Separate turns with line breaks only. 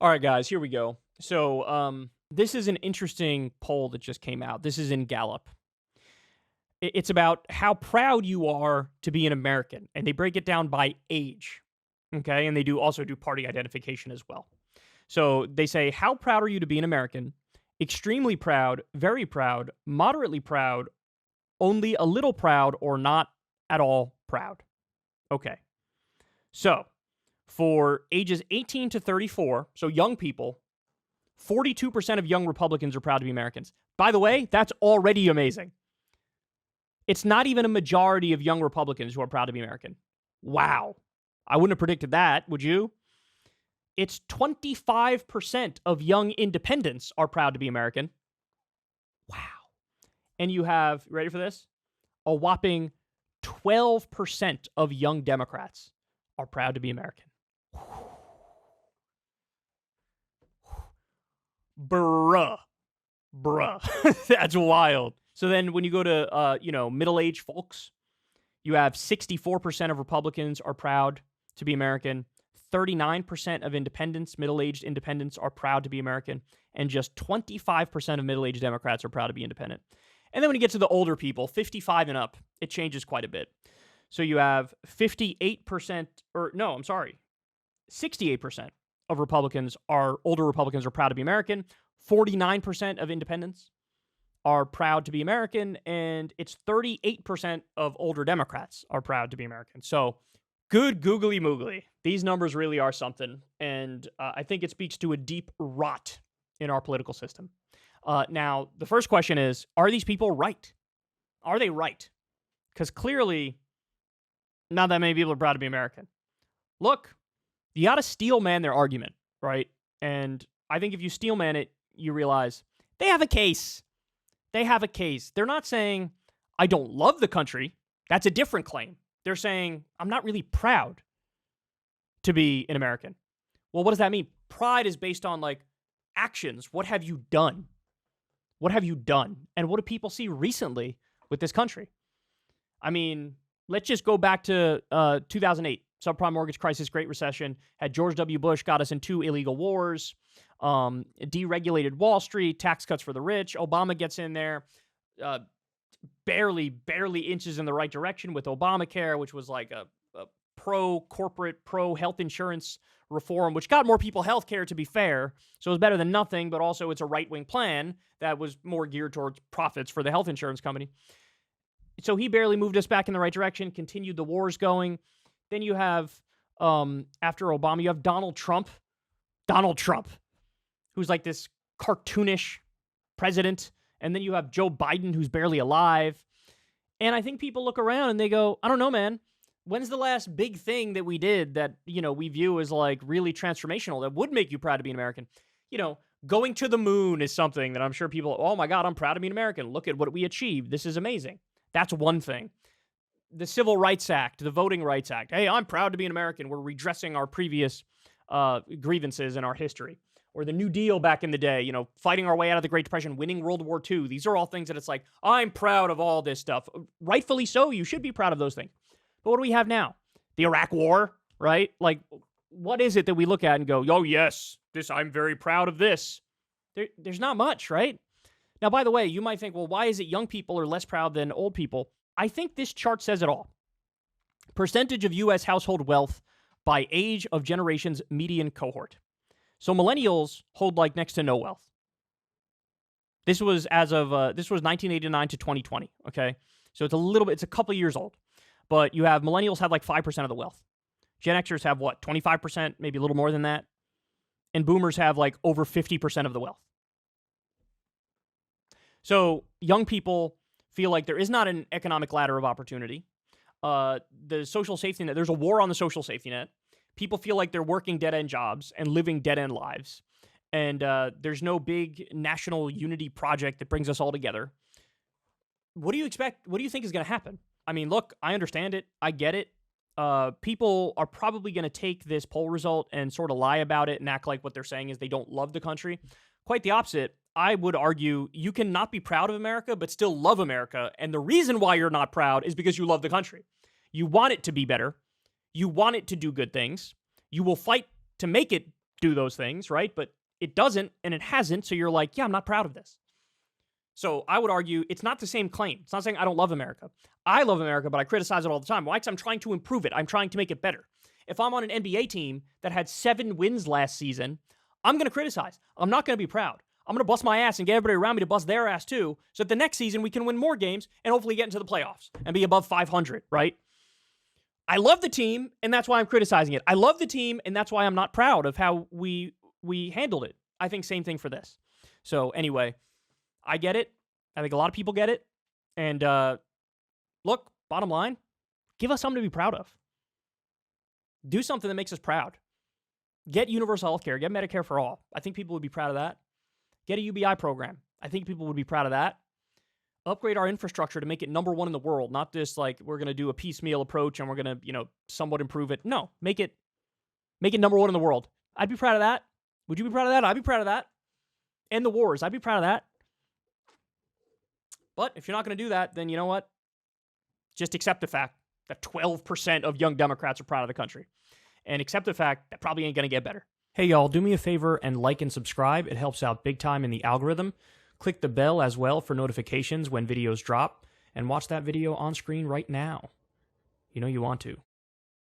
All right, guys, here we go. So, this is an interesting poll that just came out. This is in Gallup. It's about how proud you are to be an American, and they break it down by age. Okay, and they do also do party identification as well. So they say, how proud are you to be an American? Extremely proud, very proud, moderately proud, only a little proud, or not at all proud. Okay. So for ages 18 to 34, so young people, 42% of young Republicans are proud to be Americans. By the way, that's already amazing. It's not even a majority of young Republicans who are proud to be American. Wow. I wouldn't have predicted that, would you? It's 25% of young independents are proud to be American. Wow. And you have, ready for this? A whopping 12% of young Democrats are proud to be American. Bruh. That's wild. So then when you go to, middle-aged folks, you have 64% of Republicans are proud to be American. 39% of independents, middle-aged independents, are proud to be American. And just 25% of middle-aged Democrats are proud to be independent. And then when you get to the older people, 55 and up, it changes quite a bit. So you have 68%, 68% of older Republicans are proud to be American. 49% of independents are proud to be American, and it's 38% of older Democrats are proud to be American. So, good googly moogly. These numbers really are something, and I think it speaks to a deep rot in our political system. Now, the first question is, are these people right? Are they right? Because clearly, not that many people are proud to be American. Look, you got to steel man their argument, right? And I think if you steel man it, you realize they have a case. They have a case. They're not saying, I don't love the country. That's a different claim. They're saying, I'm not really proud to be an American. Well, what does that mean? Pride is based on, actions. What have you done? What have you done? And what do people see recently with this country? I mean, let's just go back to 2008. Subprime mortgage crisis, Great Recession, had George W. Bush, got us in 2 illegal wars, deregulated Wall Street, tax cuts for the rich. Obama gets in there, barely inches in the right direction with Obamacare, which was like a pro-corporate, pro-health insurance reform, which got more people health care, to be fair. So it was better than nothing, but also it's a right-wing plan that was more geared towards profits for the health insurance company. So he barely moved us back in the right direction, continued the wars going. Then you have, after Obama, you have Donald Trump, who's like this cartoonish president. And then you have Joe Biden, who's barely alive. And I think people look around and they go, I don't know, man. When's the last big thing that we did that, we view as really transformational that would make you proud to be an American? Going to the moon is something that I'm sure people, oh my God, I'm proud to be an American. Look at what we achieved. This is amazing. That's one thing. The Civil Rights Act, the Voting Rights Act. Hey, I'm proud to be an American. We're redressing our previous grievances in our history. Or the New Deal back in the day, fighting our way out of the Great Depression, winning World War II. These are all things that it's like, I'm proud of all this stuff. Rightfully so. You should be proud of those things. But what do we have now? The Iraq War, right? What is it that we look at and go, oh, yes, I'm very proud of this. There's not much, right? Now, by the way, you might think, well, why is it young people are less proud than old people? I think this chart says it all. Percentage of U.S. household wealth by age of generation's median cohort. So millennials hold next to no wealth. This was 1989 to 2020, okay? So it's a couple years old. But you have millennials have 5% of the wealth. Gen Xers have 25%, maybe a little more than that. And boomers have over 50% of the wealth. So young people feel like there is not an economic ladder of opportunity. The social safety net, there's a war on the social safety net. People feel like they're working dead-end jobs and living dead-end lives. And there's no big national unity project that brings us all together. What do you expect? What do you think is going to happen? I mean, look, I understand it. I get it. People are probably going to take this poll result and sort of lie about it and act like what they're saying is they don't love the country. Quite the opposite. I would argue you can not be proud of America, but still love America. And the reason why you're not proud is because you love the country. You want it to be better. You want it to do good things. You will fight to make it do those things, right? But it doesn't, and it hasn't, so you're like, yeah, I'm not proud of this. So I would argue it's not the same claim. It's not saying I don't love America. I love America, but I criticize it all the time. Why? Because I'm trying to improve it. I'm trying to make it better. If I'm on an NBA team that had 7 wins last season, I'm going to criticize. I'm not going to be proud. I'm going to bust my ass and get everybody around me to bust their ass too, so that the next season we can win more games and hopefully get into the playoffs and be above 500, right? I love the team, and that's why I'm criticizing it. I love the team, and that's why I'm not proud of how we handled it. I think same thing for this. So anyway, I get it. I think a lot of people get it. And look, bottom line, give us something to be proud of. Do something that makes us proud. Get universal health care. Get Medicare for all. I think people would be proud of that. Get a UBI program. I think people would be proud of that. Upgrade our infrastructure to make it number 1 in the world, not just like we're going to do a piecemeal approach and we're going to, somewhat improve it. No, make it number 1 in the world. I'd be proud of that. Would you be proud of that? I'd be proud of that. End the wars. I'd be proud of that. But if you're not going to do that, then you know what? Just accept the fact that 12% of young Democrats are proud of the country. And accept the fact that probably ain't going to get better. Hey, y'all, do me a favor and like and subscribe. It helps out big time in the algorithm. Click the bell as well for notifications when videos drop. And watch that video on screen right now. You know you want to.